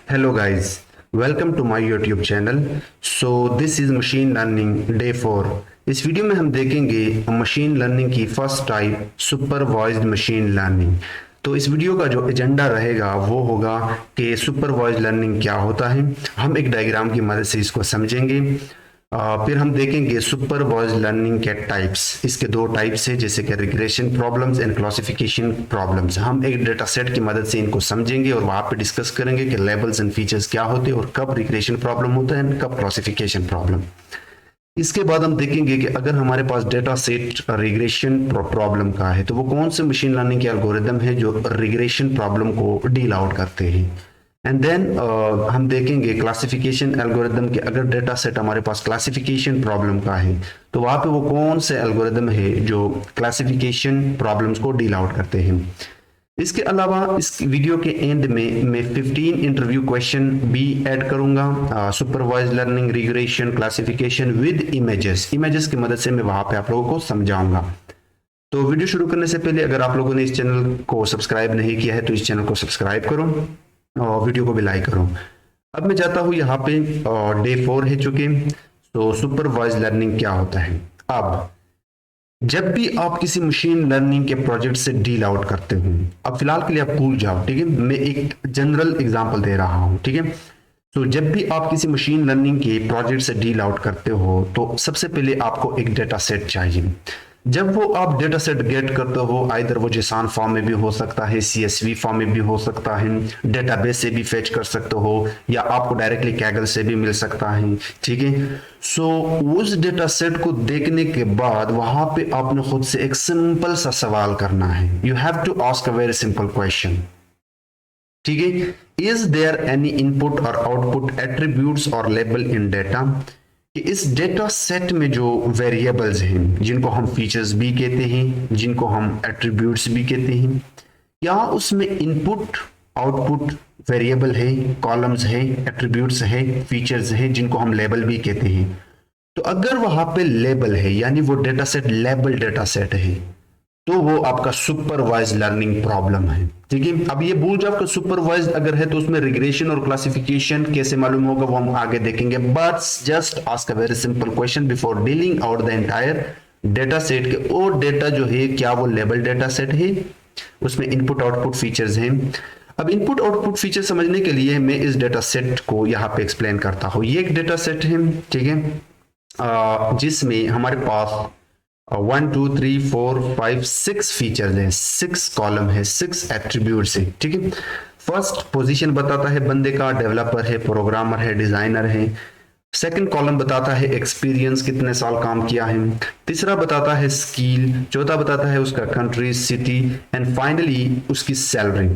Hello guys, welcome to my YouTube channel. So this is machine learning day 4. इस video में हम देखेंगे machine learning की first type supervised machine learning. तो इस वीडियो का जो एजेंडा रहेगा वो होगा कि सुपरवाइज्ड लर्निंग क्या होता है। हम एक डायग्राम की मदद से इसको समझेंगे। फिर हम देखेंगे सुपरवाइज्ड लर्निंग के टाइप्स। इसके दो टाइप्स है, जैसे कि regression problems and classification problems. हम एक डेटा सेट की मदद से इनको समझेंगे और वहां पे डिस्कस करेंगे कि लेबल्स एंड फीचर्स क्या होते हैं और कब रिग्रेशन प्रॉब्लम होता है और कब क्लासिफिकेशन प्रॉब्लम। इसके बाद हम देखेंगे कि अगर हमारे पास डेटा सेट रिग्रेशन प्रॉब्लम का है तो वो कौन से मशीन लर्निंग के एल्गोरिदम है जो रिग्रेशन प्रॉब्लम को डील आउट करते हैं। एंड देन हम देखेंगे क्लासिफिकेशन एल्गोरिदम के अगर डेटा सेट हमारे पास क्लासिफिकेशन प्रॉब्लम का है तो वहां पे वो कौन से एल्गोरिदम है जो क्लासिफिकेशन प्रॉब्लम्स को डील आउट करते हैं। इसके अलावा इस वीडियो के एंड में मैं 15 इंटरव्यू क्वेश्चन भी ऐड करूंगा। Supervise learning, regression, classification with images की मदद से मैं वहां पे आप लोगों को समझाऊंगा। तो वीडियो शुरू करने से पहले अगर आप लोगों ने इस चैनल को सब्सक्राइब नहीं किया है तो इस चैनल को सब्सक्राइब करो और वीडियो को भी लाइक करो। अब मैं जाता हूं यहाँ पे डे 4 है चुके। तो सुपरवाइज लर्निंग क्या होता है। अब जब भी आप किसी मशीन लर्निंग के प्रोजेक्ट से डील आउट करते हो, अब फिलहाल के लिए आप भूल जाओ, ठीक है। मैं एक जनरल एग्जांपल दे रहा हूं, ठीक है। तो जब भी आप किसी मशीन लर्निंग के प्रोजेक्ट से डील आउट करते हो तो सबसे पहले आपको एक डेटा सेट चाहिए। जब वो आप डेटा सेट गेट करते हो, आइदर वो JSON फॉर्म में भी हो सकता है, CSV फॉर्म में भी हो सकता है, डेटाबेस से भी फेच कर सकते हो या आपको डायरेक्टली कैगल से भी मिल सकता है, ठीक है। सो उस डेटा सेट को देखने के बाद वहां पे आपने खुद से एक सिंपल सा सवाल करना है। You have to ask a very simple question, ठीक है। इज देयर एनी इनपुट और आउटपुट एट्रीब्यूट्स और लेबल इन डेटा। कि इस डेटा सेट में जो वेरिएबल्स हैं, जिनको हम फीचर्स भी कहते हैं, जिनको हम एट्रीब्यूट्स भी कहते हैं, क्या उसमें इनपुट आउटपुट वेरिएबल है, कॉलम्स है, एट्रीब्यूट्स है, फीचर्स है, जिनको हम लेबल भी कहते हैं। तो अगर वहां पे लेबल है यानी वो data set label data set है तो वो आपका सुपरवाइज लर्निंग प्रॉब्लम है, ठीक है। अब ये भूल जाओ कि सुपरवाइज अगर है तो उसमें रिग्रेशन और क्लासिफिकेशन कैसे मालूम होगा वो हम आगे देखेंगे। But just ask a very simple question before dealing out the entire data set के। और डेटा जो है क्या वो लेबल डेटा सेट है, उसमें इनपुट आउटपुट फीचर्स हैं। अब इनपुट आउटपुट फीचर समझने के लिए मैं इस डेटा सेट को यहाँ पे एक्सप्लेन करता हूँ। ये एक डेटा सेट है, ठीक है, जिसमें हमारे पास 1 2 3 4 5 6 फीचर्स हैं, 6 कॉलम है, 6 एट्रीब्यूट्स है, ठीक है। फर्स्ट पोजीशन बताता है बंदे का, डेवलपर है, प्रोग्रामर है, डिजाइनर है। सेकंड कॉलम बताता है एक्सपीरियंस, कितने साल काम किया है। तीसरा बताता है स्किल। चौथा बताता है उसका कंट्री, सिटी एंड फाइनली उसकी सैलरी।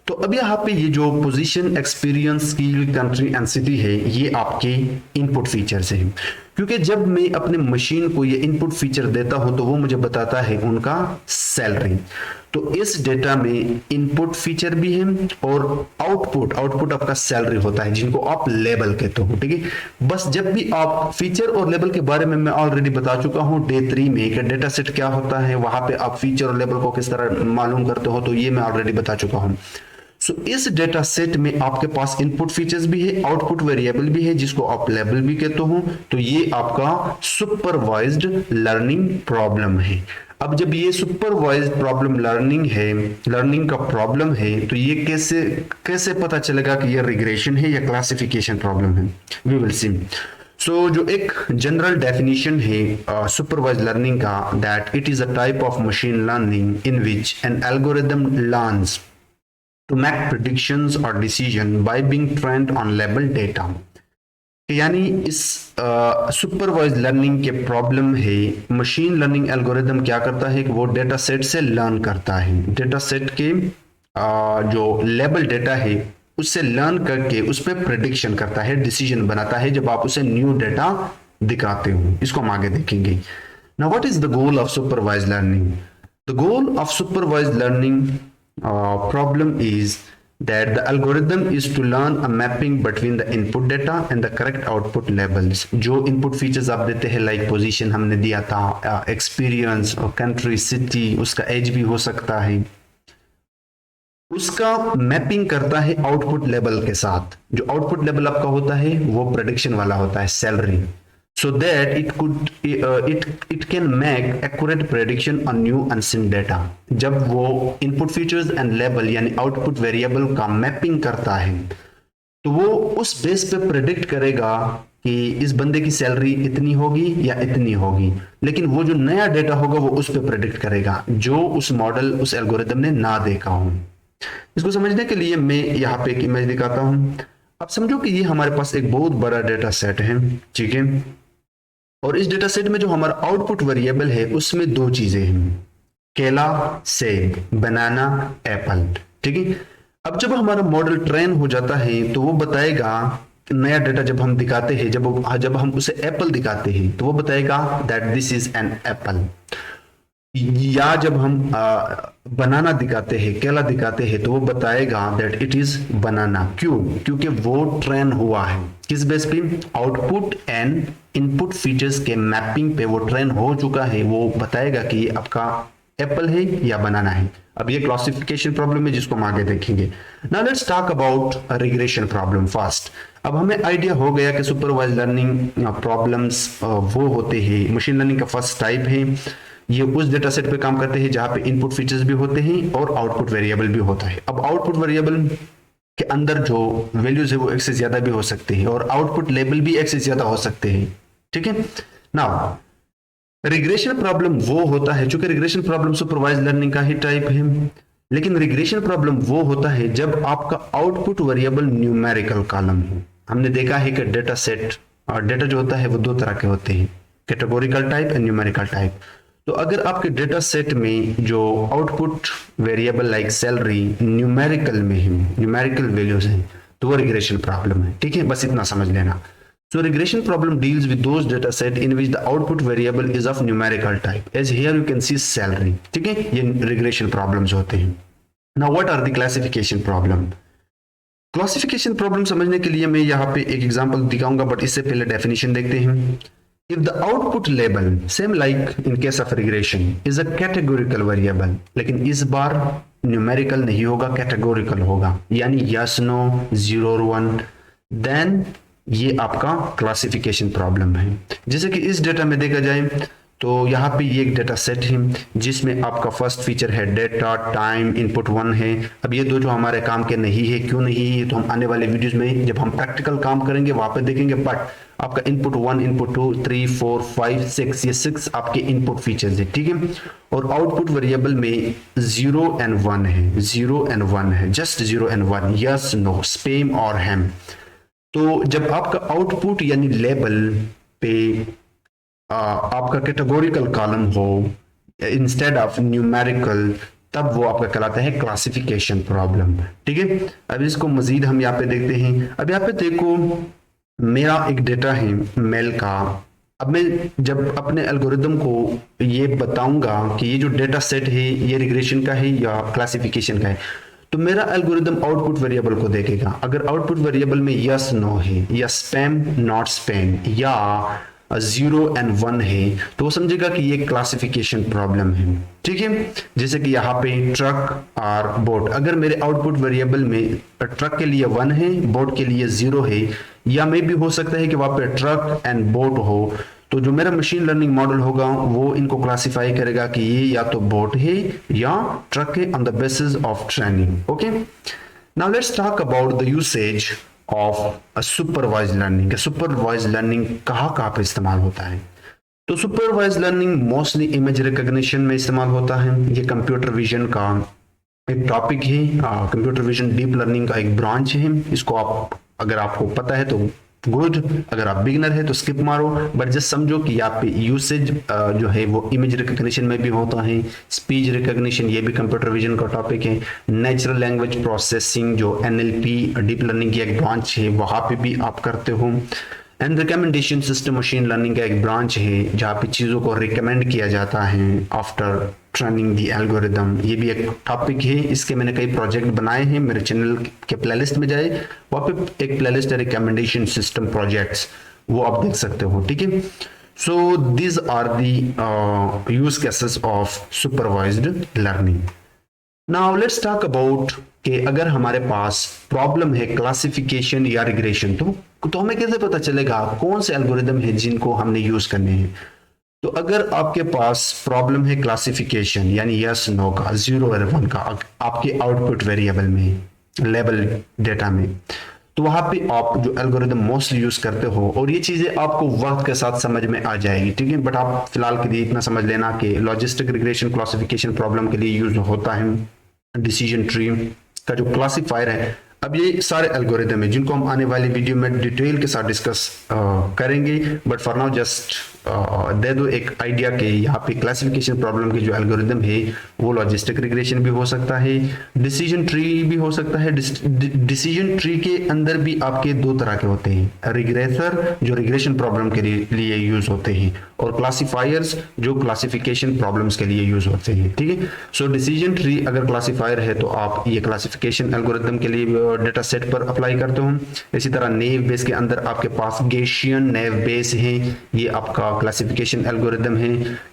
तो अब यहाँ पे ये जो position, experience, skill, country and city है ये आपके इनपुट फीचर्स हैं। क्योंकि जब मैं अपने मशीन को ये इनपुट फीचर देता हूं तो वो मुझे बताता है उनका सैलरी। तो इस डेटा में इनपुट फीचर भी है और आउटपुट आपका सैलरी होता है, जिनको आप लेबल कहते हो, ठीक है। बस जब भी आप फीचर और लेबल के बारे में मैं ऑलरेडी बता चुका हूं डे 3 में कि डेटा सेट क्या होता है, वहां पे आप फीचर और लेबल को किस तरह मालूम करते हो, तो ये मैं ऑलरेडी बता चुका हूं। सो इस डेटा सेट में आपके पास इनपुट फीचर्स भी है, आउटपुट वेरिएबल भी है, जिसको आप लेबल भी कहते हो। तो ये आपका सुपरवाइज्ड लर्निंग प्रॉब्लम है। अब जब ये सुपरवाइज्ड प्रॉब्लम लर्निंग का प्रॉब्लम है तो ये कैसे कैसे पता चलेगा कि ये रिग्रेशन है या क्लासिफिकेशन प्रॉब्लम है, वी विल सी। सो जो एक जनरल डेफिनेशन है सुपरवाइज्ड लर्निंग का, that it is a type of machine learning in which N algorithm learns to make predictions or decision by being trained on labeled data। यानी इस supervise learning के problem है, machine learning algorithm क्या करता है कि वो डेटा सेट से लर्न करता है, डेटा सेट के जो लेबल डेटा है उससे लर्न करके उस पर प्रेडिक्शन करता है, डिसीजन बनाता है जब आप उसे न्यू डेटा दिखाते हो। इसको हम आगे देखेंगे। Now what is the goal of supervise learning. The goal of supervise learning problem is that the algorithm is to learn a mapping between the input data and the correct output labels। जो input features आप देते हैं, like position हमने दिया था, experience और country, city, उसका age भी हो सकता है, उसका मैपिंग करता है आउटपुट लेवल के साथ। जो आउटपुट लेवल आपका होता है वो प्रेडिक्शन वाला होता है, salary, so that it can make accurate prediction on new unseen data। जब वो इनपुट फीचर्स एंड लेवल यानी आउटपुट वेरिएबल का मैपिंग करता है तो वो उस बेस पे प्रेडिक्ट करेगा कि इस बंदे की सैलरी इतनी होगी या इतनी होगी, लेकिन वो जो नया डेटा होगा वो उस पे प्रेडिक्ट करेगा जो उस मॉडल उस एल्गोरिदम ने ना देखा हो। इसको समझने के लिए मैं यहाँ पे एक इमेज दिखाता हूं। अब समझो कि ये हमारे पास एक बहुत बड़ा डेटा सेट है, ठीक है, और इस डेटा सेट में जो हमारा आउटपुट वेरिएबल है उसमें दो चीजें हैं, केला, सेब, बनाना, एप्पल, ठीक है। अब जब हमारा मॉडल ट्रेन हो जाता है तो वो बताएगा, नया डेटा जब हम दिखाते हैं, जब हम उसे एप्पल दिखाते हैं तो वो बताएगा that this is an apple. या जब हम बनाना दिखाते हैं, केला दिखाते हैं तो वो बताएगा दैट इट इज बनाना। क्यों? क्योंकि वो ट्रेन हुआ है किस बेस पे? आउटपुट एंड इनपुट फीचर्स के मैपिंग पे वो ट्रेन हो चुका है। वो बताएगा कि ये आपका एप्पल है या बनाना है। अब ये क्लासिफिकेशन प्रॉब्लम है जिसको हम आगे देखेंगे। Now let's talk about regression problem first. अब हमें आइडिया हो गया कि सुपरवाइज लर्निंग प्रॉब्लम्स वो होते हैं, मशीन लर्निंग का फर्स्ट टाइप है। ये उस डेटा सेट पे काम करते हैं जहां पे इनपुट फीचर्स भी होते हैं और आउटपुट वेरिएबल भी होता है। अब आउटपुट वेरिएबल के अंदर जो वैल्यूज है वो एक से ज्यादा भी हो सकते हैं और आउटपुट लेबल भी एक से ज्यादा हो सकते हैं, ठीक है। नाउ रिग्रेशन प्रॉब्लम वो होता है, चूंकि रिग्रेशन प्रॉब्लम सुपरवाइज लर्निंग का ही टाइप है, लेकिन रिग्रेशन प्रॉब्लम वो होता है जब आपका आउटपुट वेरिएबल न्यूमेरिकल कॉलम हो। हमने देखा है कि डेटा सेट और डेटा जो होता है वो दो तरह के होते हैं, categorical type and numerical type. तो अगर आपके डेटा सेट में जो output variable like salary numerical में है, न्यूमेरिकल वैल्यूज हैं, तो वो रिग्रेशन प्रॉब्लम है, ठीक है, बस इतना समझ लेना। So regression problem deals with those data set in which the output variable is of numerical type, as here you can see salary, ठीक है, ये regression problems होते हैं। Now what are the classification problem? Classification problem समझने के लिए मैं यहाँ पे एक एग्जांपल दिखाऊंगा, बट इससे पहले डेफिनेशन देखते हैं। If the output label same like in case of regression is a categorical variable, लेकिन इस बार न्यूमेरिकल नहीं होगा, कैटेगोरिकल होगा, यानी yes no 0 और 1, then ये आपका क्लासिफिकेशन प्रॉब्लम है। जैसे कि इस डेटा में देखा जाए तो यहाँ पे ये एक डेटा सेट है जिसमें आपका फर्स्ट फीचर है डेटा, टाइम, इनपुट 1 है। अब ये दो जो हमारे काम के नहीं है, क्यों नहीं है, तो हम आने वाले वीडियोस में जब हम प्रैक्टिकल काम करेंगे वहां पे देखेंगे। बट आपका इनपुट 1, इनपुट 2, 3, 4, 5, 6, ये 6 आपके इनपुट फीचर्स है, ठीक है। और आउटपुट वेरिएबल में 0 एंड 1 है, 0 एंड 1 है, just 0 and 1, yes no, spam और हैम। तो जब आपका आउटपुट यानी लेबल पे आपका कैटेगोरिकल कॉलम हो इंस्टेड ऑफ न्यूमेरिकल, तब वो आपका कहलाता है क्लासिफिकेशन प्रॉब्लम, ठीक है। अब इसको मजीद हम यहाँ पे देखते हैं। अब यहाँ पे देखो मेरा एक डेटा है मेल का। अब मैं जब अपने एल्गोरिदम को ये बताऊंगा कि ये जो डेटा सेट है ये रिग्रेशन का है या क्लासिफिकेशन का है, तो मेरा एल्गोरिदम आउटपुट वेरिएबल को देखेगा। अगर आउटपुट वेरिएबल में यस नो है या स्पैम नॉट स्पैम या 0 एंड 1 है तो वो समझेगा कि ये क्लासिफिकेशन प्रॉब्लम है, ठीक है। जैसे कि यहाँ पे ट्रक और बोट, अगर मेरे आउटपुट वेरिएबल में ट्रक के लिए 1 है, बोट के लिए 0 है, या मे भी हो सकता है कि वहां पे ट्रक एंड बोट हो, तो जो मेरा मशीन लर्निंग मॉडल होगा वो इनको क्लासिफाई करेगा कि ये या तो बोट है या ट्रक है on the basis of training. Okay, now let's talk about the usage of supervise learning. Supervise learning कहाँ कहाँ पे इस्तेमाल होता है? तो supervise learning mostly image recognition में इस्तेमाल होता है। ये कंप्यूटर विजन का एक टॉपिक है, कंप्यूटर विजन डीप लर्निंग का एक ब्रांच है। इसको आप अगर आपको पता है तो गुड, अगर आप बिगिनर है तो स्किप मारो, बट जस्ट समझो कि यहाँ पे यूसेज जो है वो इमेज रिकॉग्निशन में भी होता है। स्पीच रिकॉग्निशन ये भी कंप्यूटर विजन का टॉपिक है। नेचुरल लैंग्वेज प्रोसेसिंग जो एनएलपी डीप लर्निंग की एक ब्रांच है वहां पे भी आप करते हो। And recommendation system machine learning का एक ब्रांच है जहाँ पे चीज़ों को रिकमेंड किया जाता है आफ्टर ट्रेनिंग दी एल्गोरिदम। ये भी एक टॉपिक है, इसके मैंने कई प्रोजेक्ट बनाए हैं, मेरे चैनल के प्लेलिस्ट में जाए, वहाँ पे एक प्लेलिस्ट है रिकमेंडेशन सिस्टम प्रोजेक्ट्स, वो आप देख सकते हो, ठीक है। So these are the use cases of supervised learning. Now let's talk about कि अगर हमारे पास प्रॉब्लम है क्लासिफिकेशन या रिग्रेशन, तो हमें कैसे पता चलेगा कौन से एल्गोरिदम है जिनको हमने यूज करने हैं। तो अगर आपके पास प्रॉब्लम है क्लासिफिकेशन यानी यस नो का, 0 और 1 का आपके आउटपुट वेरिएबल में, लेबल डेटा में, तो वहां पे आप जो एल्गोरिदम मोस्टली यूज करते हो, और ये चीजें आपको वक्त के साथ समझ में आ जाएगी, ठीक है। बट आप फिलहाल के लिए इतना समझ लेना कि लॉजिस्टिक रिग्रेशन क्लासिफिकेशन प्रॉब्लम के लिए यूज होता है डिसीजन ट्री का जो क्लासिफायर है। अब ये सारे एल्गोरिदम है जिनको हम आने वाली वीडियो में डिटेल के साथ डिस्कस करेंगे, but for now just they दो एक आइडिया कि यहाँ पे क्लासिफिकेशन प्रॉब्लम के जो एल्गोरिदम है वो लॉजिस्टिक रिग्रेशन भी हो सकता है, डिसीजन ट्री भी हो सकता है। डिसीजन ट्री के अंदर भी आपके दो तरह के होते हैं, रिग्रेसर जो रिग्रेशन प्रॉब्लम के लिए यूज होते हैं, और क्लासिफायर्स जो क्लासिफिकेशन प्रॉब्लम्स के लिए यूज होते हैं, ठीक है। सो डिसीजन ट्री अगर क्लासिफायर है तो आप ये क्लासिफिकेशन एल्गोरिदम के लिए डेटा सेट पर अप्लाई करते हो। इसी तरह नेव बेस के अंदर आपके पास गेशियन नेव बेस है, ये आपका क्लासिफिकेशन एल्गोरिदम है।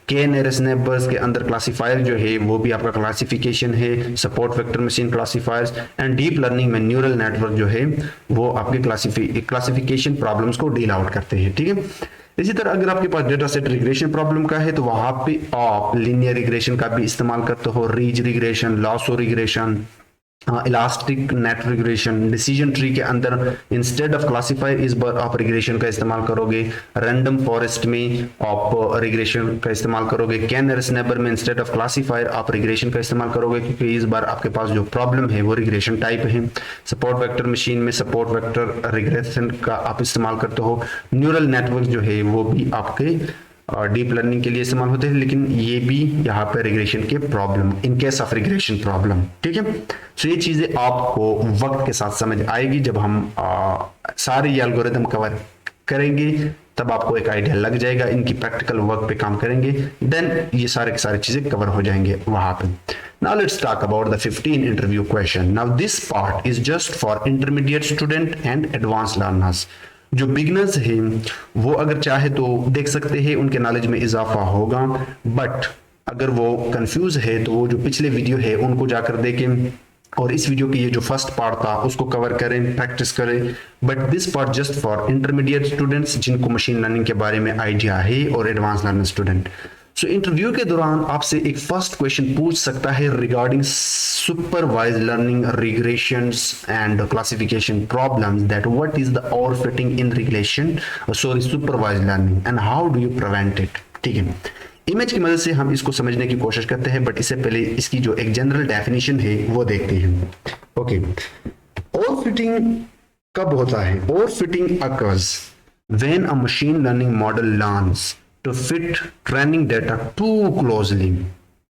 के नियरेस्ट नेबर्स के अंदर क्लासिफायर जो है वो भी आपका क्लासिफिकेशन है। Support vector machine classifiers and deep learning में न्यूरल नेटवर्क जो है वो आपके क्लासिफिकेशन प्रॉब्लम्स को डील आउट करते हैं, ठीक है। इसी तरह अगर आपके पास डेटा सेट रिग्रेशन प्रॉब्लम का है तो वहां पे आप लीनियर रिग्रेशन का भी इस्तेमाल करते हो, ridge regression, lasso regression, elastic net regression. Decision tree के अंदर इंस्टेड ऑफ क्लासिफायर इस बार आप रिग्रेशन का इस्तेमाल करोगे। रैंडम फॉरेस्ट में आप रिग्रेशन का इस्तेमाल करोगे। कैन नियरेस्ट नेबर में इंस्टेड ऑफ क्लासिफायर आप रिग्रेशन का इस्तेमाल करोगे, क्योंकि इस बार आपके पास जो प्रॉब्लम है वो रिग्रेशन टाइप है। सपोर्ट वेक्टर मशीन में सपोर्ट वेक्टर रिग्रेशन का आप इस्तेमाल करते हो। न्यूरल नेटवर्क जो है वो भी आपके डीप लर्निंग के लिए इस्तेमाल होते हैं, लेकिन ये भी यहाँ पे रिग्रेशन के problem, in case of regression problem, ठीक है। सो ये चीजें आपको वक्त के साथ समझ आएगी। जब हम सारे ये एल्गोरिदम कवर करेंगे तब आपको एक आइडिया लग जाएगा, इनकी प्रैक्टिकल वर्क पे काम करेंगे, देन ये सारे की सारी चीजें कवर हो जाएंगे वहां पे। Now let's talk about the 15 interview question. Now this part is just for intermediate student and advanced learners. जो बिगनर्स हैं वो अगर चाहे तो देख सकते हैं, उनके नॉलेज में इजाफा होगा। बट अगर वो कंफ्यूज है तो वो जो पिछले वीडियो है उनको जाकर देखें, और इस वीडियो की ये जो फर्स्ट पार्ट था उसको कवर करें, प्रैक्टिस करें। But this part just for intermediate students जिनको मशीन लर्निंग के बारे में आइडिया है, और advance learner student. So interview के दौरान आपसे एक फर्स्ट क्वेश्चन पूछ सकता है regarding supervised learning regressions and classification problems, that what is the overfitting in regression supervised learning and how do you prevent it, ठीक है। इमेज की मदद से हम इसको समझने की कोशिश करते हैं, बट इससे पहले इसकी जो एक जनरल डेफिनेशन है वो देखते हैं। ओके, ओवरफिटिंग कब होता है? Overfitting occurs when a machine learning model learns to fit training data too closely.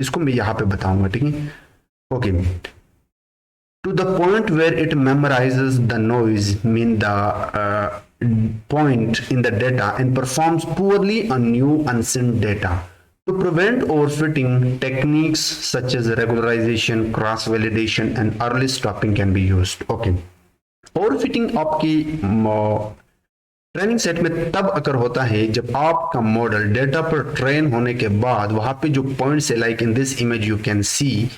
इसको मैं यहां पे बताऊंगा, ठीक है। Okay, to the point where it memorizes the noise, mean the point in the data, and performs poorly on new unseen data. To prevent overfitting, techniques such as regularization, cross-validation, and early stopping can be used. Okay, overfitting आपकी training set में तब अकर होता है जब आपका model data पर train होने के बाद वहां पे जो पॉइंट्स है, like in this image you can सी,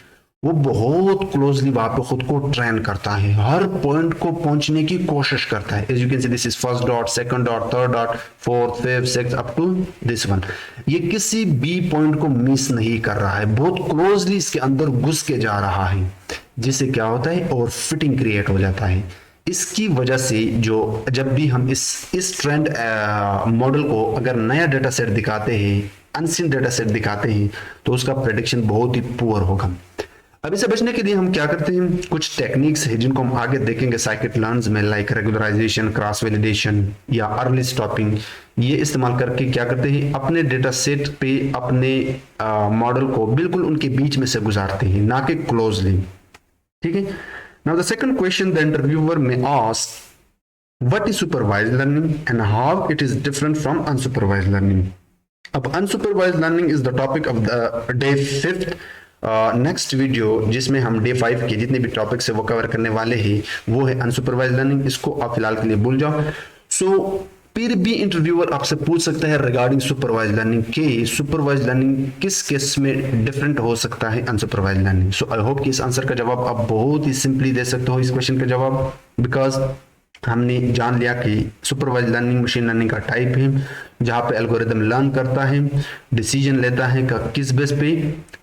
वो बहुत क्लोजली वहां पे खुद को ट्रेन करता है, हर पॉइंट को पहुंचने की कोशिश करता है। As you can see this is first dot, second dot, third dot, fourth, fifth, sixth up to this one. ये किसी भी पॉइंट को मिस नहीं कर रहा है, बहुत क्लोजली इसके अंदर घुस के जा रहा है, जिससे क्या होता है और फिटिंग क्रिएट हो जाता है। इसकी वजह से जो जब भी हम इस ट्रेंड मॉडल को अगर नया डेटा सेट दिखाते हैं, अनसीन डेटा सेट दिखाते हैं, तो उसका प्रेडिक्शन बहुत ही पुअर होगा। अब इसे बचने के लिए हम क्या करते हैं, कुछ टेक्निक्स है जिनको हम आगे देखेंगे साइकिट लर्न्स में, लाइक रेगुलराइजेशन, क्रॉस वैलिडेशन या अर्ली स्टॉपिंग। ये इस्तेमाल करके क्या करते हैं, अपने डेटा सेट पे अपने मॉडल को बिल्कुल उनके बीच में से गुजारते हैं, ना कि क्लोजली, ठीक है। Now the second question the interviewer may ask, what is supervised learning and how it is different from unsupervised learning? अब unsupervised learning is the topic of the day 5th next video, जिसमें हम day 5 के जितने भी topics है वो cover करने वाले हैं, वो है अनसुपरवाइज्ड लर्निंग। इसको आप फिलहाल के लिए भूल जाओ। सो फिर भी इंटरव्यूअर आपसे पूछ सकता है रिगार्डिंग सुपरवाइज लर्निंग के सुपरवाइज लर्निंग किस केस में डिफरेंट हो सकता है unsupervise learning. So I hope कि इस आंसर का जवाब आप बहुत ही सिंपली दे सकते हो इस क्वेश्चन का जवाब, बिकॉज हमने जान लिया कि सुपरवाइज लर्निंग मशीन लर्निंग का टाइप है जहां पे एल्गोरिदम लर्न करता है, डिसीजन लेता है का किस बेस पे,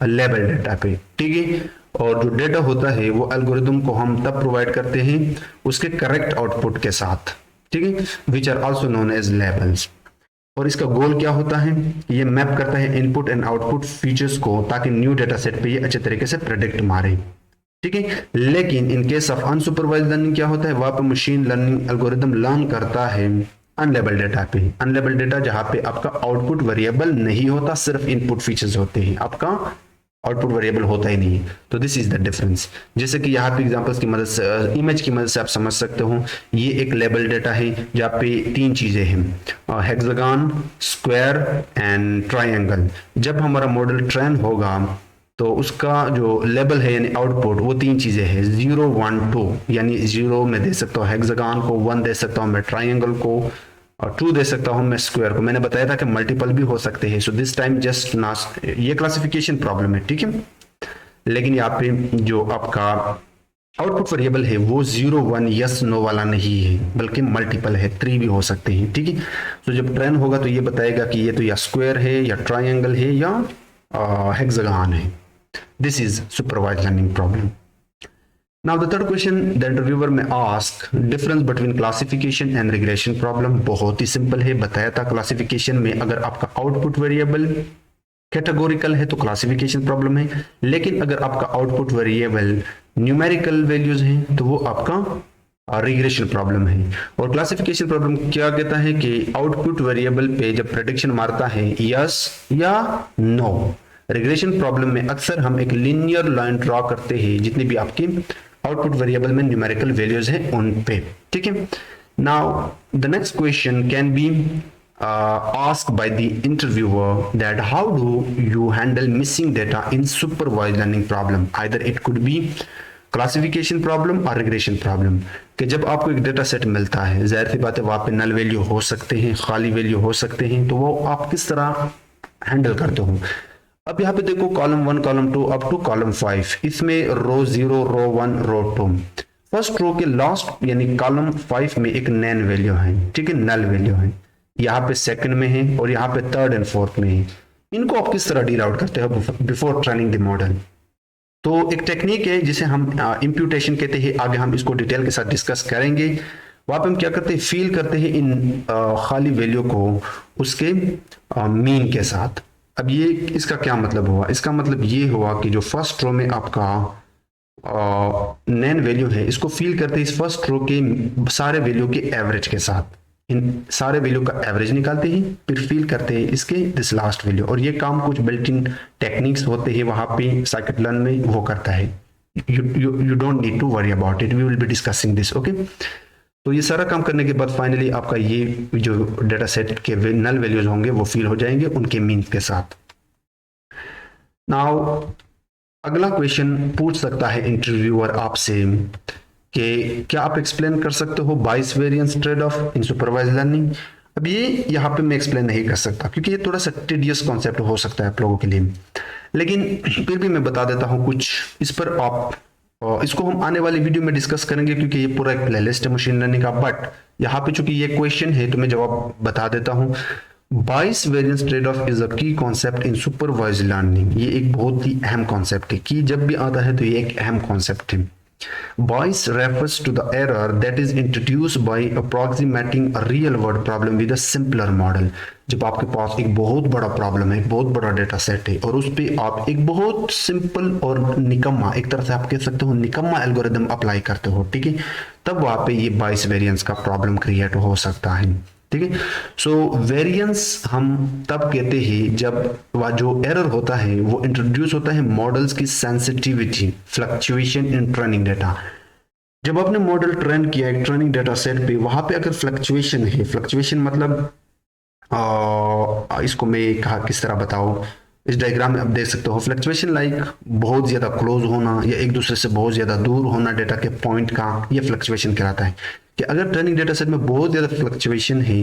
लेबल डेटा पे, ठीक है। और जो डेटा होता है वो एल्गोरिदम को हम तब प्रोवाइड करते हैं उसके करेक्ट आउटपुट के साथ, ठीक है, which are also known as labels. और इसका गोल क्या होता है, ये मैप करता है इनपुट एंड आउटपुट फीचर्स को ताकि न्यू डेटा सेट पे ये अच्छे तरीके से प्रेडिक्ट मारे, ठीक है। लेकिन in case of unsupervise learning क्या होता है, वहां पे मशीन लर्निंग एल्गोरिदम लर्न करता है अनलेबल डेटा पे, अनलेबल डेटा जहां पे आपका आउटपुट वेरिएबल नहीं होता, सिर्फ इनपुट फीचर्स होते हैं, आपका आउटपुट वेरिएबल होता ही नहीं है। तो दिस इज द डिफरेंस। जैसे कि यहाँ पे एग्जांपल्स की मदद से, इमेज की मदद से आप समझ सकते हो, ये एक लेबल डेटा है जहाँ पे तीन चीजें हैं, हेक्सागन, स्क्वायर एंड ट्रायंगल। जब हमारा मॉडल ट्रेन होगा तो उसका जो लेबल है यानी आउटपुट वो तीन चीजें हैं, 0 1 2, यानी 0 में दे सकता हूँ हेक्सागन को, 1 दे सकता हूँ मैं ट्रायंगल को, और 2 दे सकता हूं मैं स्क्वायर को। मैंने बताया था कि मल्टीपल भी हो सकते हैं, सो दिस टाइम जस्ट ये क्लासिफिकेशन प्रॉब्लम है, ठीक है। लेकिन यहाँ पे जो आपका आउटपुट वेरिएबल है वो 0 1 यस नो वाला नहीं है, बल्कि मल्टीपल है, 3 भी हो सकते हैं, ठीक है। तो जब ट्रेन होगा तो ये बताएगा कि ये तो या स्क्वायर है या ट्रायंगल है या हेक्सागन है। This is supervised learning problem. Now the third question the interviewer may ask difference between classification and regression problem। बहुत ही सिंपल है, बताया था क्लासिफिकेशन में अगर आपका आउटपुट वेरिएबल कैटेगोरिकल है तो क्लासिफिकेशन प्रॉब्लम है, लेकिन अगर आपका आउटपुट वेरिएबल न्यूमेरिकल वैल्यूज हैं तो वो आपका रिग्रेशन प्रॉब्लम है। और क्लासिफिकेशन प्रॉब्लम क्या कहता है कि आउटपुट वेरिएबल पे जब प्रेडिक्शन मारता है यस या नो। रिग्रेशन प्रॉब्लम में अक्सर हम एक लीनियर लाइन ड्रॉ करते हैं जितनी भी आपकी आउटपुट वेरिएबल में न्यूमेरिकल वैल्यूज हैं उन पे, ठीक है। Now the next question can be asked by the interviewer that how do you handle missing data in supervised learning problem, either it could be classification problem और regression problem. कि जब आपको एक डेटा सेट मिलता है, जाहिर सी बात है वहां पे नल वैल्यू हो सकते हैं, खाली वैल्यू हो सकते हैं, तो वो आप किस तरह हैंडल करते हो। अब यहाँ पे देखो column 1 column 2 up to column 5, इसमें रो 0 रो 1 रो 2, फर्स्ट रो के लास्ट यानी कॉलम 5 में एक नैन वैल्यू है, ठीक है, नल वैल्यू है, यहाँ पे सेकंड में है और यहाँ पे थर्ड एंड फोर्थ में है। इनको आप किस तरह डील आउट करते हो बिफोर ट्रेनिंग द मॉडल। तो एक टेक्निक है जिसे हम इंप्यूटेशन कहते हैं, आगे हम इसको डिटेल के साथ डिस्कस करेंगे। वहां पे हम क्या करते हैं, फील करते हैं इन खाली वैल्यू को उसके मीन के साथ। अब ये इसका क्या मतलब हुआ, इसका मतलब ये हुआ कि जो फर्स्ट रो में आपका नैन वैल्यू है इसको फील करते हैं इस फर्स्ट रो के सारे वैल्यू के एवरेज के साथ, इन सारे वैल्यू का एवरेज निकालते हैं, फिर फील करते हैं इसके दिस लास्ट वैल्यू। और ये काम कुछ बिल्ट इन टेक्निक्स होते हैं वहां पे साइकिट लर्न में वो करता है। You don't need to worry about it, we will be discussing this, okay. तो ये सारा काम करने के बाद फाइनली आपका ये जो डेटा सेट के नल वैल्यूज होंगे वो फील हो जाएंगे उनके मीन के साथ। नाउ अगला क्वेश्चन पूछ सकता है इंटरव्यूअर आपसे कि क्या आप एक्सप्लेन कर सकते हो बाइस वेरिएंस ट्रेड ऑफ इन सुपरवाइज्ड लर्निंग। अब ये यहाँ पे मैं एक्सप्लेन नहीं कर सकता क्योंकि ये थोड़ा सा टिडियस कॉन्सेप्ट हो सकता है आप लोगों के लिए, लेकिन फिर भी मैं बता देता हूँ कुछ इस पर। आप इसको हम आने वाली वीडियो में डिस्कस करेंगे क्योंकि ये पूरा एक प्लेलिस्ट है मशीन लर्निंग का, बट यहाँ पे चूंकि ये क्वेश्चन है तो मैं जवाब बता देता हूँ। बाइस variance trade off is a की कॉन्सेप्ट इन सुपरवाइज्ड लर्निंग। ये एक बहुत ही अहम कॉन्सेप्ट है, की जब भी आता है तो ये एक अहम कॉन्सेप्ट है। Bayes refers to the error that is introduced by approximating a real world problem with a simpler model। जब आपके पास एक बहुत बड़ा प्रॉब्लम है, एक बहुत बड़ा डेटा सेट है और उस पे आप एक बहुत सिंपल और निकम्मा, एक तरह से आप कह सकते हो निकम्मा एल्गोरिदम अप्लाई करते हो, ठीक है, तब वहां पे ये बाइस वेरिएंस का प्रॉब्लम क्रिएट हो सकता है, ठीक है। सो वेरिएंस हम तब कहते हैं जब वह जो एरर होता है वो इंट्रोड्यूस होता है मॉडल्स की sensitivity fluctuation in training data. जब आपने मॉडल ट्रेन किया एक ट्रेनिंग डेटा सेट पे, वहां पे अगर फ्लक्चुएशन है, फ्लक्चुएशन मतलब इसको मैं कहा किस तरह बताऊं, इस डायग्राम में आप देख सकते हो फ्लक्चुएशन लाइक बहुत ज्यादा क्लोज होना या एक दूसरे से बहुत ज्यादा दूर होना डेटा के पॉइंट का, ये फ्लक्चुएशन कहलाता है। कि अगर ट्रेनिंग डेटा सेट में बहुत ज्यादा फ्लक्चुएशन है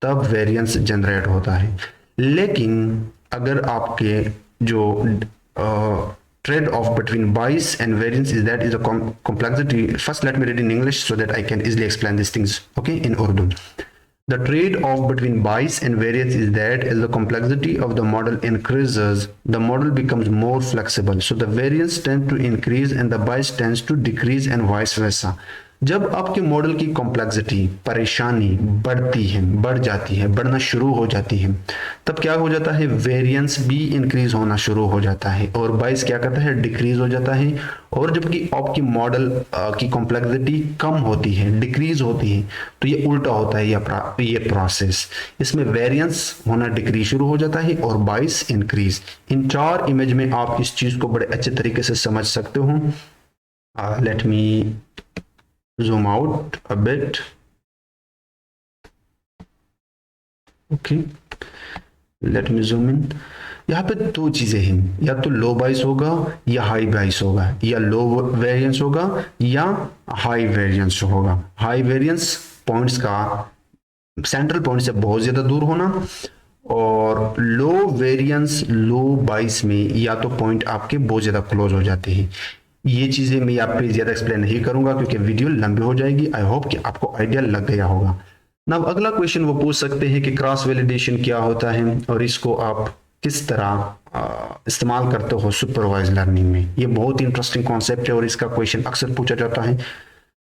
तब वेरिएंस जनरेट होता है। लेकिन अगर आपके जो trade off between bias and variance is that is a complexity. First let me read in English so that I can easily explain these things, okay, in Urdu. The trade-off between bias and variance is that as the complexity of the model increases, the model becomes more flexible. So the variance tends to increase and the bias tends to decrease and vice versa. जब आपके model की complexity परेशानी बढ़ जाती है, बढ़ना शुरू हो जाती है, तब क्या हो जाता है, वेरिएंस भी इंक्रीज होना शुरू हो जाता है और बाइस क्या करता है, डिक्रीज हो जाता है। और जबकि आपकी मॉडल की कॉम्प्लेक्सिटी कम होती है, डिक्रीज होती है, तो ये उल्टा होता है ये प्रोसेस। इसमें वेरिएंस होना डिक्रीज शुरू हो जाता है और बाइस इंक्रीज। इन 4 इमेज में आप इस चीज को बड़े अच्छे तरीके से समझ सकते हो। Let me zoom out a bit, okay, let me zoom in। यहाँ पे 2 चीजें हैं, या तो लो बाइस होगा या हाई बाइस होगा, या लो वेरिएंस होगा या हाई वेरिएंस होगा। हाई वेरिएंस पॉइंट्स का सेंट्रल पॉइंट से बहुत ज्यादा दूर होना, और लो वेरिएंस लो बाइस में या तो पॉइंट आपके बहुत ज्यादा क्लोज हो जाते हैं। ये चीजें मैं आप पे ज्यादा एक्सप्लेन नहीं करूंगा क्योंकि वीडियो लंबी हो जाएगी। आई होप कि आपको आइडिया लग गया होगा ना। अगला क्वेश्चन वो पूछ सकते हैं कि क्रॉस वैलिडेशन क्या होता है और इसको आप किस तरह इस्तेमाल करते हो सुपरवाइज लर्निंग में। ये बहुत इंटरेस्टिंग कॉन्सेप्ट है और इसका क्वेश्चन अक्सर पूछा जाता है।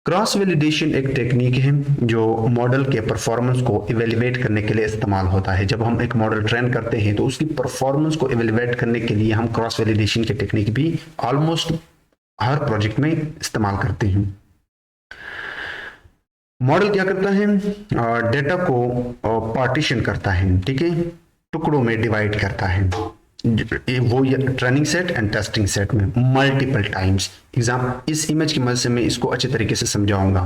क्रॉस वैलिडेशन एक टेक्निक है जो मॉडल के परफॉर्मेंस को इवेल्युएट करने के लिए इस्तेमाल होता है। जब हम एक मॉडल ट्रेन करते हैं तो उसकी परफॉर्मेंस को इवेल्युएट करने के लिए हम क्रॉस वैलिडेशन की टेक्निक भी ऑलमोस्ट हर प्रोजेक्ट में इस्तेमाल करते हैं। मॉडल क्या करता है, डेटा को पार्टीशन करता है, ठीक है, टुकड़ों में डिवाइड करता है, वो training set and testing set में मल्टीपल टाइम्स। इस इमेज की मदद से मैं इसको अच्छे तरीके से समझाऊंगा।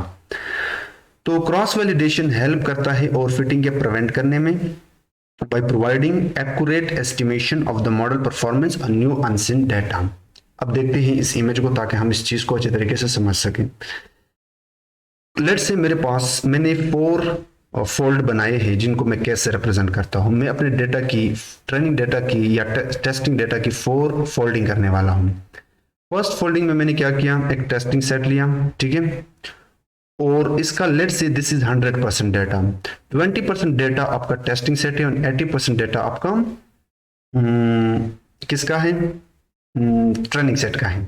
तो क्रॉस वैलिडेशन हेल्प करता है और फिटिंग या प्रिवेंट करने में by providing accurate estimation of the model performance on new unseen data. अब देखते हैं इस इमेज को ताकि हम इस चीज को अच्छे तरीके से समझ सकें। लेट्स से मेरे पास मैंने 4 फोल्ड बनाए हैं जिनको मैं कैसे रिप्रेजेंट करता हूं। मैं अपने डेटा की ट्रेनिंग डेटा की या टेस्टिंग डेटा की 4 फोल्डिंग करने वाला हूं। फर्स्ट फोल्डिंग में मैंने क्या किया, एक टेस्टिंग सेट लिया, ठीक है, और इसका let's say this is 100% data, 20% data आपका टेस्टिंग सेट है और 80% डेटा आपका किसका है, ट्रेनिंग सेट का है।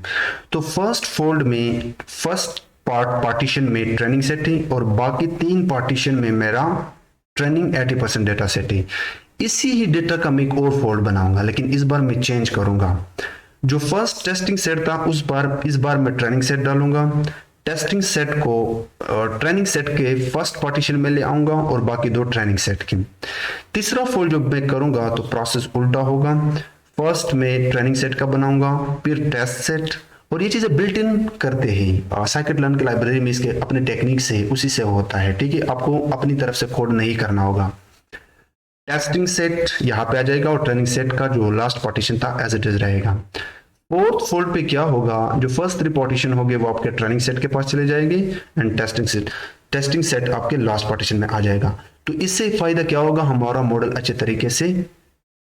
तो फर्स्ट फोल्ड में फर्स्ट पार्टीशन में ट्रेनिंग सेट है और बाकी 3 पार्टीशन में मेरा ट्रेनिंग 80% डेटा सेट है। इसी ही डेटा का मैं एक और फोल्ड बनाऊंगा, लेकिन इस बार मैं चेंज करूंगा। जो फर्स्ट टेस्टिंग सेट था इस बार मैं ट्रेनिंग सेट डालूंगा। टेस्टिंग सेट को ट्रेनिंग सेट के फर्स्ट पार्टीशन में ले आऊंगा और बाकी 2 ट्रेनिंग सेट की। तीसरा फोल्ड जो मैं करूंगा तो प्रोसेस उल्टा होगा। फर्स्ट में ट्रेनिंग सेट का बनाऊंगा, फिर टेस्ट सेट, और ये चीजें बिल्ट इन करते हैं साइकिट लर्न की लाइब्रेरी में, इसके अपने टेक्निक से उसी से होता है, ठीक है। आपको अपनी तरफ से कोड नहीं करना होगा। टेस्टिंग सेट यहाँ पे आ जाएगा और ट्रेनिंग सेट का जो लास्ट पार्टीशन था एज इट इज रहेगा। फोर्थ फोल्ड पे क्या होगा, जो फर्स्ट 3 पार्टीशन होंगे वो आपके ट्रेनिंग सेट के पास चले जाएंगे एंड टेस्टिंग सेट आपके लास्ट पार्टीशन में आ जाएगा। तो इससे फायदा क्या होगा, हमारा मॉडल अच्छे तरीके से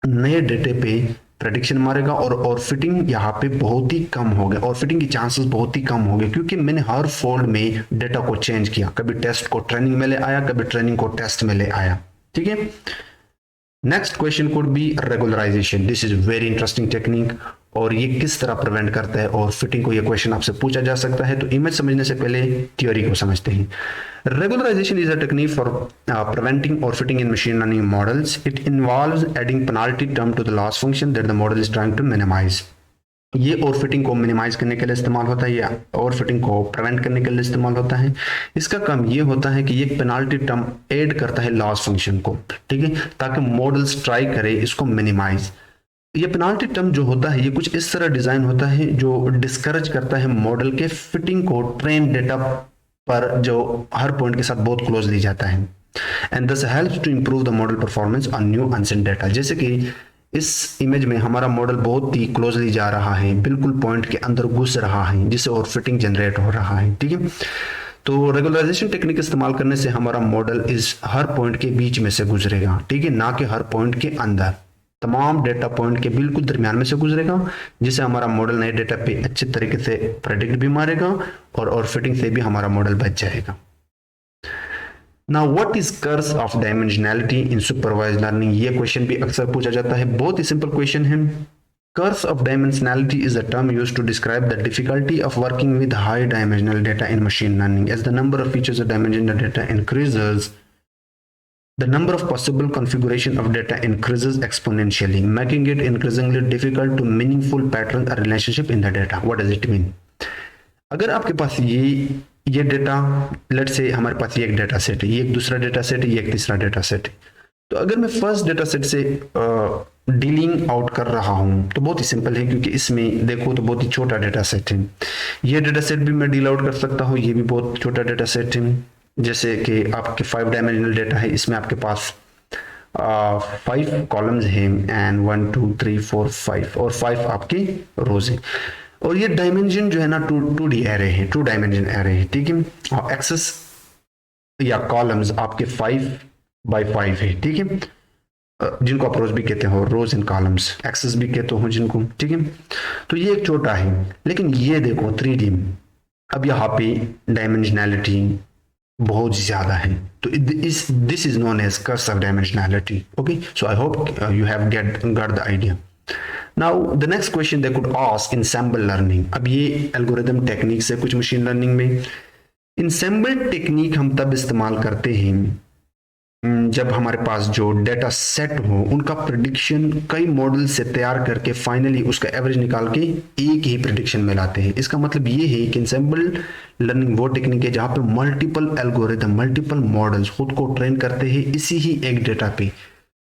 नए डेटे पे प्रेडिक्शन मारेगा और फिटिंग यहाँ पे बहुत ही कम हो गया और फिटिंग की चांसेस बहुत ही कम हो गए क्योंकि मैंने हर फोल्ड में डेटा को चेंज किया। कभी टेस्ट को ट्रेनिंग में ले आया, कभी ट्रेनिंग को टेस्ट में ले आया, ठीक है। Next question could be regularization. This is very interesting technique और ये किस तरह प्रिवेंट करता है और फिटिंग को ये क्वेश्चन आपसे पूछा जा सकता है। तो इमेज समझने से पहले थ्योरी को समझते हैं। Regularization is a technique for preventing or fitting in machine learning models. It involves adding penalty term to the loss function that the model is trying to minimize. ये और फिटिंग को minimise करने के लिए इस्तेमाल होता है या और फिटिंग को प्रिवेंट करने के लिए इस्तेमाल होता है। इसका काम ये होता है कि ये पेनाल्टी टर्म ऐड करता है लॉस फंक्शन को, ठीक है, ताकि मॉडल्स ट्राई करे इसको मिनिमाइज। ये पेनाल्टी टर्म जो होता है ये कुछ इस तरह डिजाइन होता है जो डिस्करेज करता है मॉडल के फिटिंग को ट्रेन डेटा पर जो हर पॉइंट के साथ बहुत क्लोजली जाता है and this helps to improve the model performance on new unseen data. जैसे कि इस इमेज में हमारा मॉडल बहुत ही क्लोजली जा रहा है, बिल्कुल पॉइंट के अंदर घुस रहा है, जिससे और फिटिंग जनरेट हो रहा है, ठीक है। तो रेगुलराइजेशन टेक्निक इस्तेमाल करने से हमारा मॉडल इस हर पॉइंट के बीच में से गुजरेगा, ठीक है, ना कि हर पॉइंट के अंदर, तमाम डेटा पॉइंट के बिल्कुल दरमियान में से गुजरेगा, जिससे हमारा मॉडल नए डेटा पे अच्छे तरीके से प्रेडिक्ट भी मारेगा और फिटिंग से भी हमारा मॉडल बच जाएगा। Now what is curse of dimensionality in supervised learning, ये क्वेश्चन भी अक्सर पूछा जाता है, बहुत ही सिंपल क्वेश्चन है। Curse of dimensionality is a term used to describe the difficulty of working with high dimensional data in machine learning. As the number of features of dimensional data increases, the number of possible configuration of data increases exponentially, making it increasingly difficult to meaningful pattern or relationship in the data. What does it mean? अगर आपके पास ये data, late से हमारे पास ये एक data set है, ये एक दूसरा डेटा सेट है, ये एक तीसरा डेटा सेट है, तो अगर मैं फर्स्ट डेटा सेट से डीलिंग आउट कर रहा हूं तो बहुत ही सिंपल है, क्योंकि इसमें देखो तो बहुत ही छोटा डेटा सेट है। ये डेटा सेट भी मैं डील आउट कर सकता हूं, ये भी बहुत छोटा डेटा सेट है। जैसे कि आपके 5 डायमेंशनल डेटा है, इसमें आपके पास 5 कॉलम्स हैं एंड 1 2 3 4 5 और 5 आपकी रोज है। और ये डायमेंशन जो है ना 2D एरे है, 2 डायमेंशन एरे है, ठीक है। और एक्सेस या कॉलम्स आपके 5 बाय 5 है, ठीक है, जिनको आप रोज भी कहते हो, रोज एंड कॉलम्स, एक्सेस भी कहते हो जिनको, ठीक है। तो ये एक छोटा है, लेकिन ये देखो 3D, अब यहाँ पे डायमेंशनैलिटी बहुत ज्यादा है, तो this is known as curse of dimensionality. Okay, so I hope you have got the idea. Now the next question they could ask ensemble learning, अब ये एल्गोरिथम टेक्निक से कुछ मशीन लर्निंग में ensemble टेक्निक हम तब इस्तेमाल करते हैं जब हमारे पास जो डेटा सेट हो उनका प्रिडिक्शन कई मॉडल से तैयार करके फाइनली उसका एवरेज निकाल के एक ही प्रिडिक्शन में लाते हैं। इसका मतलब ये है कि ensemble लर्निंग वो टेक्निक है जहां पे मल्टीपल एल्गोरिथम, मल्टीपल मॉडल्स खुद को ट्रेन करते हैं इसी ही एक डेटा पे,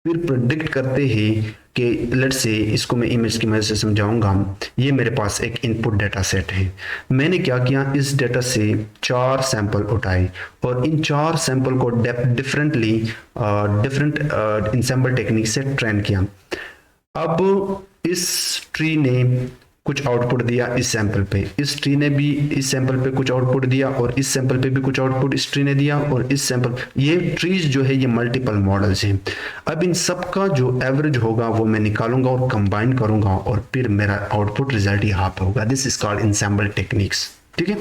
फिर प्रेडिक्ट करते हैं कि लेट से, इसको मैं इमेज की मदद से समझाऊंगा। ये मेरे पास एक इनपुट डेटा सेट है, मैंने क्या किया, इस डेटा से 4 सैंपल उठाए और इन 4 सैंपल को डिफरेंट ensemble टेक्निक से ट्रेन किया। अब इस ट्री ने कुछ आउटपुट दिया इस सैंपल पे, इस ट्री ने भी इस सैंपल पे कुछ आउटपुट दिया और इस सैंपल पे भी कुछ आउटपुट इस ट्री ने दिया और इस सैंपल, ये ट्रीज जो है ये मल्टीपल मॉडल्स हैं। अब इन सब का जो एवरेज होगा वो मैं निकालूंगा और कंबाइन करूंगा और फिर मेरा आउटपुट रिजल्ट यहाँ पे होगा। This is called ensemble techniques, ठीक है।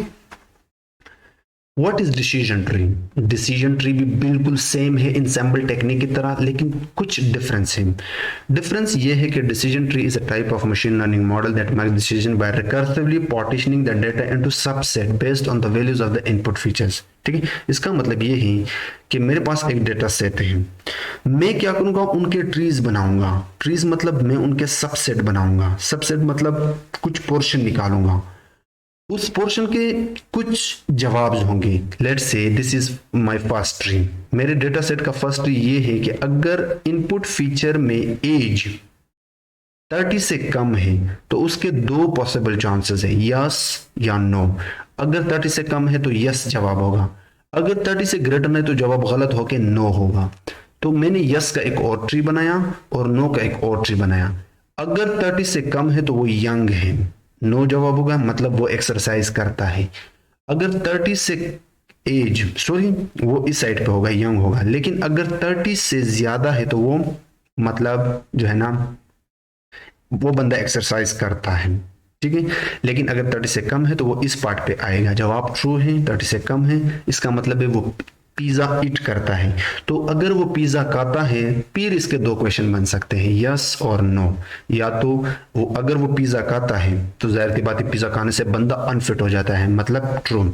What is decision tree? Decision tree भी बिल्कुल सेम है ensemble टेक्निक की तरह, लेकिन कुछ डिफरेंस है। डिफरेंस ये है कि decision tree is a type of machine learning model that makes decision by recursively partitioning the data into subset based on the values of the input features, ठीक है। इसका मतलब ये है कि मेरे पास एक डेटा सेट है, मैं क्या करूंगा, उनके ट्रीज बनाऊंगा। ट्रीज मतलब मैं उनके सबसेट बनाऊंगा, सबसेट मतलब कुछ पोर्शन निकालूंगा, उस पोर्शन के कुछ जवाब होंगे। Let's say this is my first tree, मेरे डेटा सेट का फर्स्ट ट्री ये है कि अगर इनपुट फीचर में एज 30 से कम है तो उसके 2 पॉसिबल चांसेस है, यस या नो। अगर 30 से कम है तो यस जवाब होगा, अगर 30 से ग्रेटर है तो जवाब गलत होके नो होगा। तो मैंने यस का एक और ट्री बनाया और नो का एक और ट्री बनाया। अगर 30 से कम है तो वो यंग है, नो जवाब होगा, मतलब वो एक्सरसाइज करता है। अगर 30 से एज वो इस साइड पे होगा, यंग होगा। लेकिन अगर 30 से ज्यादा है तो वो मतलब जो है ना वो बंदा एक्सरसाइज करता है, ठीक है। लेकिन अगर 30 से कम है तो वो इस पार्ट पे आएगा, जवाब ट्रू है, 30 से कम है, इसका मतलब है वो पिज्जा ईट करता है। तो अगर वो पिज्जा खाता है फिर इसके 2 क्वेश्चन बन सकते हैं, यस और नो। या तो वो अगर वो पिज्जा खाता है तो जाहिर सी बात है पिज्जा खाने से बंदा अनफिट हो जाता है, मतलब ट्रू।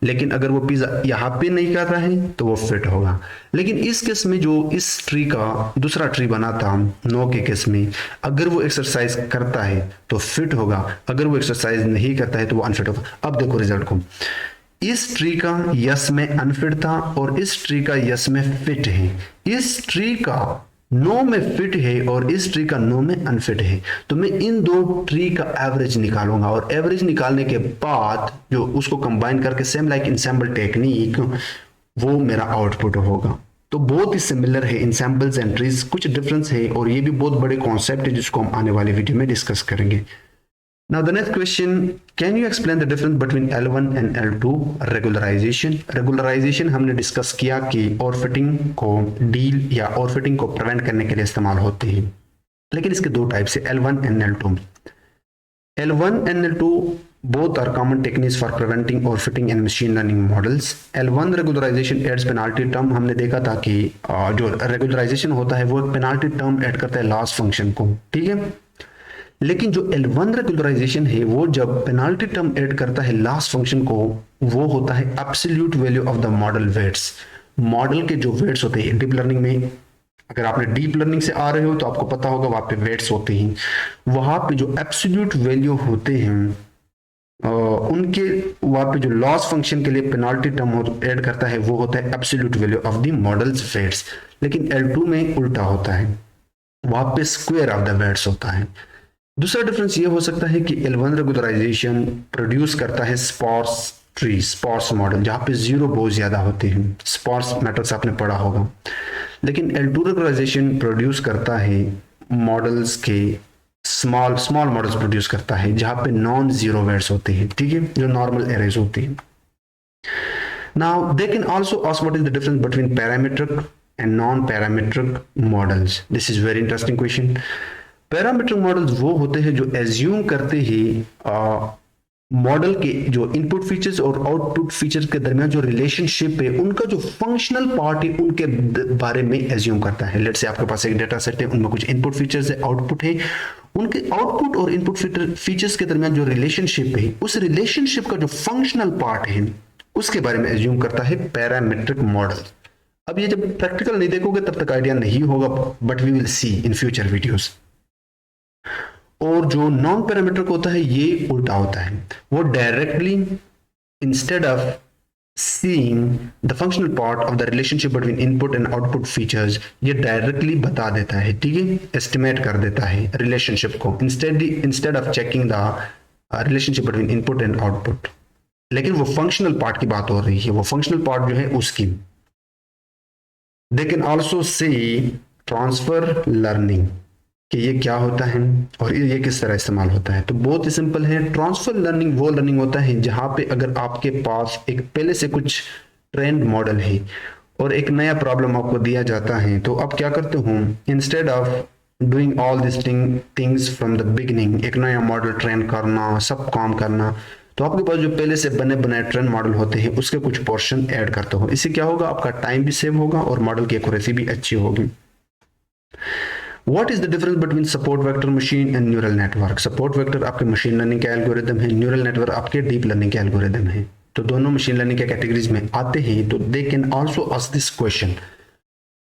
लेकिन अगर वो पिज्जा यहाँ पे नहीं खाता है तो वो फिट होगा। लेकिन इस केस में जो इस ट्री का दूसरा ट्री बना था नो के केस में, अगर वो एक्सरसाइज करता है तो फिट होगा, अगर वो एक्सरसाइज नहीं करता है तो वो अनफिट होगा। अब देखो रिजल्ट को, इस ट्री का यस में अनफिट था और इस ट्री का यस में फिट है, इस ट्री का नो में फिट है और इस ट्री का नो में अनफिट है। तो मैं इन 2 ट्री का एवरेज निकालूंगा और एवरेज निकालने के बाद जो उसको कंबाइन करके सेम लाइक ensemble टेक्निक वो मेरा आउटपुट होगा। तो बहुत ही सिमिलर है ensembles एंड ट्रीज, कुछ डिफरेंस है और ये भी बहुत बड़े कॉन्सेप्ट है जिसको हम आने वाले वीडियो में डिस्कस करेंगे। Now the next question, can you explain the difference between L1 and L2 regularization? Regularization हमने डिस्कस किया कि ओवरफिटिंग को डील या ओवरफिटिंग को प्रिवेंट करने के लिए इस्तेमाल होते हैं, लेकिन इसके दो टाइप्स है, L1 and L2. L1 and L2 both are common techniques for preventing overfitting in machine learning models. L1 regularization adds penalty term. हमने देखा था कि जो regularization होता है वो एक penalty term ऐड करता है last function को, ठीक है। लेकिन जो L1 regularization है वो जब penalty term ऐड करता है last function को, वो होता है absolute value of the model weights. Model के जो वेट्स होते हैं डीप लर्निंग में, अगर आपने डीप लर्निंग से आ रहे हो तो आपको पता होगा वहां पे वेट्स होते हैं, वहां पे जो एब्सोल्यूट वैल्यू होते हैं उनके वहां पे जो लॉस फंक्शन के लिए पेनाल्टी टर्म ऐड करता है वो होता है absolute value of the models weights. लेकिन L2 में उल्टा होता है, वहां पे स्क्वायर ऑफ द वेट्स होता है। दूसरा डिफरेंस ये हो सकता है कि L1 रेगुलराइजेशन प्रोड्यूस करता है स्पार्स ट्री, स्पार्स मॉडल, जहां पे जीरो बहुत ज्यादा होते हैं, स्पार्स मैट्रिक्स आपने पढ़ा होगा। लेकिन L2 रेगुलराइजेशन प्रोड्यूस करता है मॉडल्स के स्मॉल मॉडल्स प्रोड्यूस करता है जहां पे नॉन जीरो वेट्स होते हैं, ठीक है, जो नॉर्मल एरेज होती हैं। Now they can also ask what is the difference between parametric and non parametric models. This is very interesting question. Parametric models वो होते हैं जो एज्यूम करते हैं मॉडल के जो इनपुट फीचर्स और आउटपुट फीचर्स के दरमियान जो रिलेशनशिप है, उनका जो फंक्शनल पार्ट है उनके बारे में एज्यूम करता है। लेट्स से आपके पास एक डेटा सेट है, उनमें कुछ इनपुट फीचर्स है, आउटपुट है, उनके आउटपुट और इनपुट फीचर्स के दरमियान जो रिलेशनशिप है, उस रिलेशनशिप का जो फंक्शनल पार्ट है उसके बारे में एज्यूम करता है पैरामीट्रिक मॉडल। अब ये जब प्रैक्टिकल नहीं देखोगे तब तक आइडिया नहीं होगा, but we will see in future videos. और जो नॉन पैरामीट्रिक होता है ये उल्टा होता है, वो directly instead of seeing the functional part of the relationship between input and output features, ये डायरेक्टली बता देता है, ठीक है, एस्टिमेट कर देता है रिलेशनशिप को instead of checking the relationship between input and output. लेकिन वो फंक्शनल पार्ट की बात हो रही है, वो फंक्शनल पार्ट जो है उसकी। They can also say transfer learning कि ये क्या होता है और ये किस तरह इस्तेमाल होता है। तो बहुत ही सिंपल है। ट्रांसफर लर्निंग वो लर्निंग होता है जहां पे अगर आपके पास एक पहले से कुछ ट्रेंड मॉडल है और एक नया प्रॉब्लम आपको दिया जाता है, तो आप क्या करते हो, instead of doing all this things from the beginning, एक नया मॉडल ट्रेन करना, सब काम करना, तो आपके पास जो पहले से बने बनाए ट्रेंड मॉडल होते हैं उसके कुछ पोर्शन ऐड करते हो। इससे क्या होगा, आपका टाइम भी सेव होगा और मॉडल की एक्यूरेसी भी अच्छी होगी। What is the difference between support vector machine and neural network? Support vector आपके मशीन लर्निंग के एल्गोरिदम है, न्यूरल नेटवर्क आपके डीप लर्निंग के एल्गोरिदम है। तो दोनों मशीन लर्निंग के कैटेगरीज में आते हैं, तो they can also ask this question.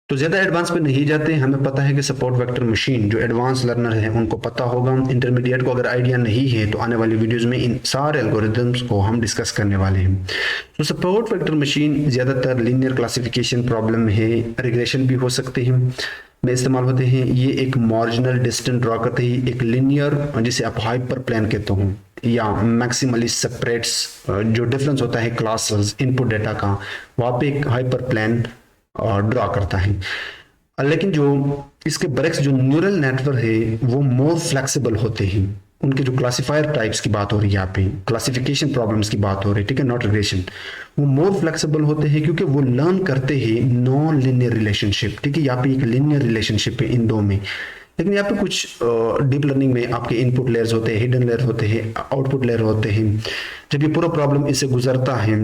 तो ज्यादा एडवांस पे नहीं जाते, हमें पता है कि सपोर्ट वेक्टर मशीन जो एडवांस लर्नर है उनको पता होगा। इंटरमीडिएट को अगर आइडिया नहीं है तो आने वाली वीडियोस में इन सारे एल्गोरिदम्स को हम डिस्कस करने वाले हैं। तो सपोर्ट वेक्टर मशीन ज्यादातर लीनियर क्लासिफिकेशन प्रॉब्लम है, रिग्रेशन भी हो सकते हैं में इस्तेमाल होते हैं। ये एक मार्जिनल डिस्टेंस ड्रॉ करते हैं, एक लिनियर जिसे आप हाइपर प्लेन कहते हो, या मैक्सिमली सेपरेट्स जो डिफरेंस होता है क्लासेस इनपुट डेटा का, वहां पे एक हाइपर प्लेन ड्रॉ करता है। लेकिन जो इसके बरेक्स जो न्यूरल नेटवर्क है वो मोर फ्लेक्सिबल होते हैं। उनके जो क्लासिफायर टाइप्स की बात हो रही है, यहाँ पे क्लासिफिकेशन प्रॉब्लम्स की बात हो रही है, ठीक है, नॉट रिग्रेशन, वो मोर फ्लेक्सिबल होते हैं क्योंकि वो लर्न करते हैं नॉन लिनियर रिलेशनशिप, ठीक है। यहाँ पे एक लिनियर रिलेशनशिप है इन दो में, लेकिन यहाँ पे कुछ डीप लर्निंग में आपके इनपुट लेयर्स होते हैं, हिडन लेयर होते हैं, आउटपुट लेयर होते हैं। जब ये पूरा प्रॉब्लम इससे गुजरता है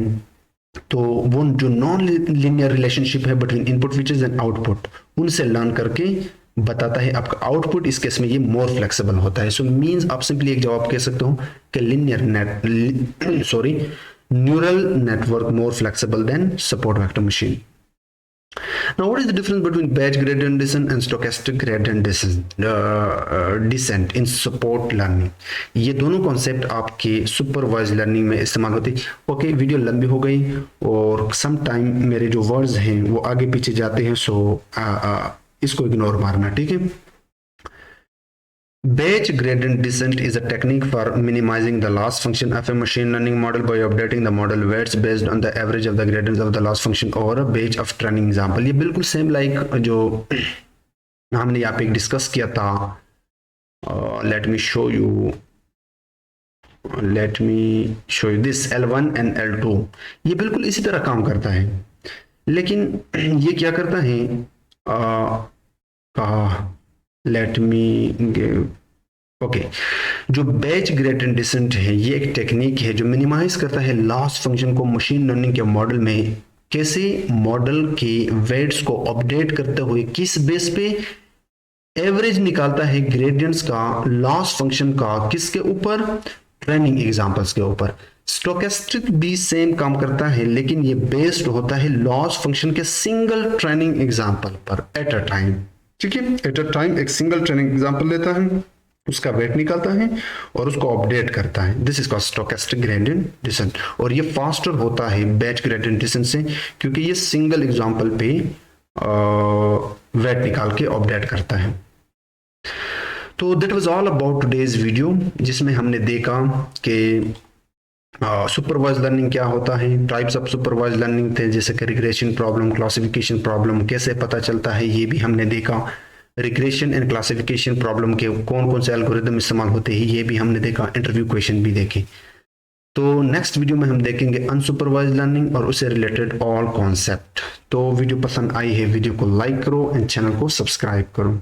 तो वो जो नॉन लिनियर रिलेशनशिप है between input features and output, उनसे लर्न करके बताता है आपका आउटपुट। इस केस में ये मोर फ्लेक्सिबल होता है। सो मींस आप सिंपली एक जवाब कह सकते हो कि neural network more flexible than support vector machine. Now, what is the difference between batch gradient descent and stochastic gradient descent in support learning? ये दोनों कॉन्सेप्ट आपके सुपरवाइज लर्निंग में इस्तेमाल होते हैं। ओके, वीडियो लंबी हो गई और सम टाइम मेरे जो वर्ड्स हैं वो आगे पीछे जाते हैं, सो इसको इग्नोर मारना, ठीक है। Batch gradient descent is a technique for minimizing the loss function of a machine learning model by updating the model weights based on the average of the gradients of the loss function over a batch of training example। ये बिल्कुल same like जो हमने यहाँ पे discuss किया था। Let me show you let me show you this L1 and L2, ये बिल्कुल इसी तरह काम करता है, लेकिन ये क्या करता है, लेट मी ओके, जो बैच ग्रेडिएंट डिसेंट है ये एक टेक्निक है जो मिनिमाइज करता है लॉस फंक्शन को मशीन लर्निंग के मॉडल में, कैसे मॉडल के वेट्स को अपडेट करते हुए किस बेस पे एवरेज निकालता है ग्रेडियंट्स का लॉस फंक्शन का, किसके ऊपर, ट्रेनिंग एग्जांपल्स के ऊपर। स्टोकेस्टिक भी सेम काम करता है, लेकिन ये बेस्ड होता है लॉस फंक्शन के सिंगल ट्रेनिंग एग्जांपल पर एट अ टाइम। ठीक है, एट अ टाइम एक सिंगल ट्रेनिंग एग्जांपल लेता है, उसका वेट निकालता है और उसको अपडेट करता है। This is called stochastic gradient descent, और ये फास्टर होता है बैच ग्रेडिएंट डिसेंट से, क्योंकि ये सिंगल एग्जांपल पे वेट निकाल के अपडेट करता है। तो that was all about today's video, जिसमें हमने देखा कि सुपरवाइज लर्निंग क्या होता है, टाइप्स ऑफ सुपरवाइज लर्निंग थे, जैसे कि रिग्रेशन प्रॉब्लम, क्लासिफिकेशन प्रॉब्लम कैसे पता चलता है ये भी हमने देखा, रिग्रेशन एंड क्लासिफिकेशन प्रॉब्लम के कौन कौन से एल्गोरिदम इस्तेमाल होते हैं ये भी हमने देखा, इंटरव्यू क्वेश्चन भी देखे। तो नेक्स्ट वीडियो में हम देखेंगे अनसुपरवाइज लर्निंग और उससे रिलेटेड ऑल कॉन्सेप्ट। तो वीडियो पसंद आई है, वीडियो को लाइक करो एंड चैनल को सब्सक्राइब करो।